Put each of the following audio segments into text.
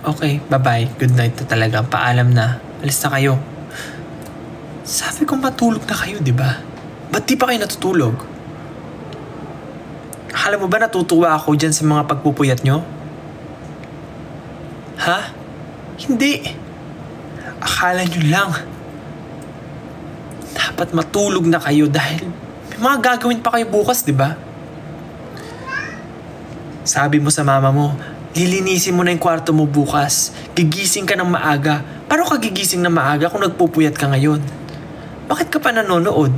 Okay, bye-bye. Good night na talaga. Paalam na. Alis na kayo. Sabi ko matulog na kayo, di ba? Ba't di pa kayo natutulog? Akala mo ba natutuwa ako dyan sa mga pagpupuyat nyo? Ha? Hindi. Akala nyo lang. Dapat matulog na kayo dahil may mga gagawin pa kayo bukas, di ba? Sabi mo sa mama mo, lilinisin mo na yung kwarto mo bukas. Gigising ka ng maaga. Paano ka gigising ng maaga kung nagpupuyat ka ngayon? Bakit ka pa nanonood?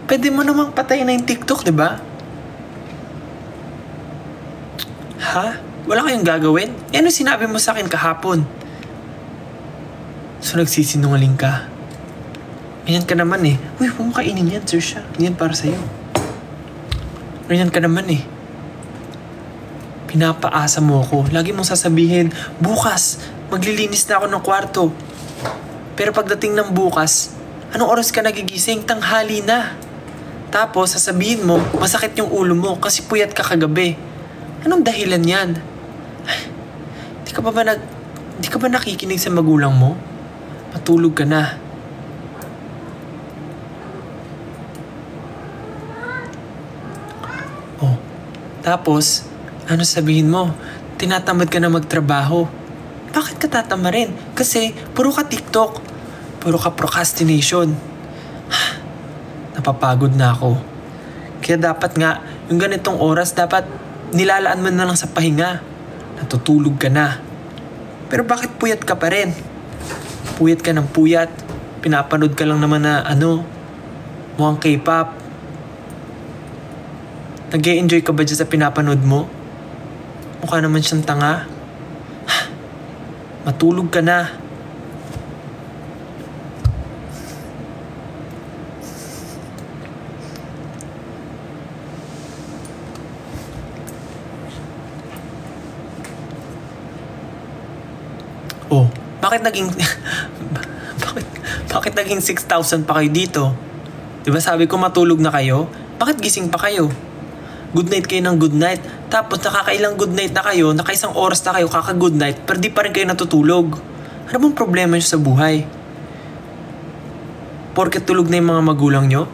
Pwede mo namang patayin na yung TikTok, di ba? Ha? Wala kayong gagawin? Eh, ano sinabi mo sa akin kahapon? So nagsisinungaling ka. Ganyan ka naman eh. Uy, huwag mo kainin yan, Sir Siya. Yan para sa'yo. Ganyan ka naman eh. Pinapaasa mo ako. Lagi mong sasabihin, bukas, maglilinis na ako ng kwarto. Pero pagdating ng bukas, anong oras ka nagigising? Tanghali na. Tapos, sasabihin mo, masakit yung ulo mo kasi puyat ka kagabi. Anong dahilan yan? Ay, di ka ba nakikinig sa magulang mo? Matulog ka na. Oh, tapos, ano sabihin mo? Tinatamad ka na magtrabaho. Bakit ka tatamarin? Kasi puro ka TikTok. Puro ka procrastination. Napapagod na ako. Kaya dapat nga, yung ganitong oras, dapat nilalaan mo na lang sa pahinga. Natutulog ka na. Pero bakit puyat ka pa rin? Puyat ka ng puyat. Pinapanood ka lang naman na mukhang K-pop. Nag-e-enjoy ka ba dyan sa pinapanood mo? Mukha naman siyang tanga. Matulog ka na. Oh, bakit naging bakit naging 6,000 pa kayo dito? 'Di ba sabi ko matulog na kayo? Bakit gising pa kayo? Good night kayo ng good night. Tapos nakakailang good night na kayo, nakaisang oras na kayo kaka-good night, pero di pa rin kayo natutulog. Ano bang problema nyo sa buhay? Porket tulog na yung mga magulang nyo?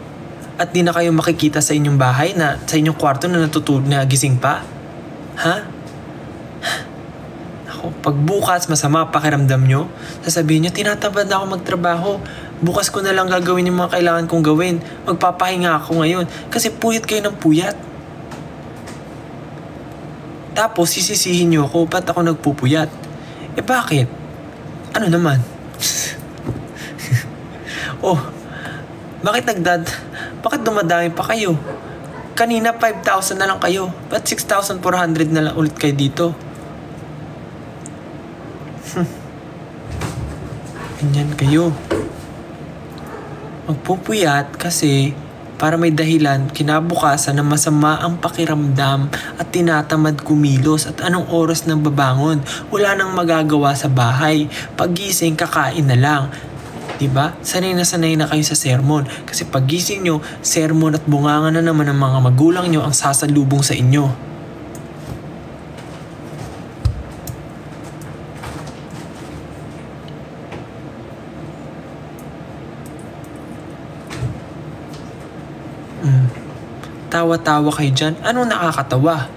At di na kayo makikita sa inyong bahay na sa inyong kwarto na natutulog na gising pa? Ha? Ako, pag bukas masama pakiramdam nyo, sasabihin nyo, tinatamad na ako magtrabaho. Bukas ko na lang gagawin yung mga kailangan kong gawin. Magpapahinga ako ngayon kasi puyat kayo ng puyat. Tapos sisisihin nyo ako, ba't ako nagpupuyat? Eh bakit? Ano naman? Oh, bakit dumadami pa kayo? Kanina 5,000 na lang kayo. Ba't 6,400 na lang ulit kayo dito? Ganyan kayo. Magpupuyat kasi para may dahilan kinabukasan na masama ang pakiramdam at tinatamad kumilos at anong oras nang babangon. Wala nang magagawa sa bahay. Paggising, kakain na lang. Diba? Sanay na kayo sa sermon. Kasi paggising nyo, sermon at bunganga na naman ng mga magulang nyo ang sasalubong sa inyo. Tawa-tawa kayo dyan. Anong nakakatawa?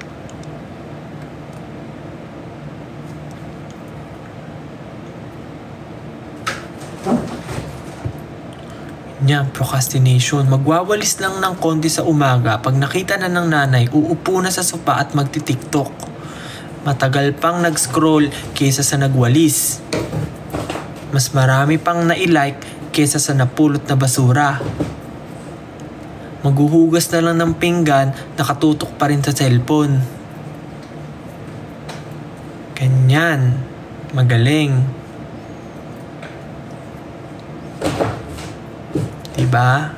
Procrastination. Magwawalis lang ng konti sa umaga. Pag nakita na ng nanay, uupo na sa sopa at magti-TikTok. Matagal pang nag-scroll kaysa sa nagwalis. Mas marami pang na-like kaysa sa napulot na basura. Maghuhugas na lang ng pinggan, nakatutok pa rin sa cellphone. Ganyan. Magaling. Diba?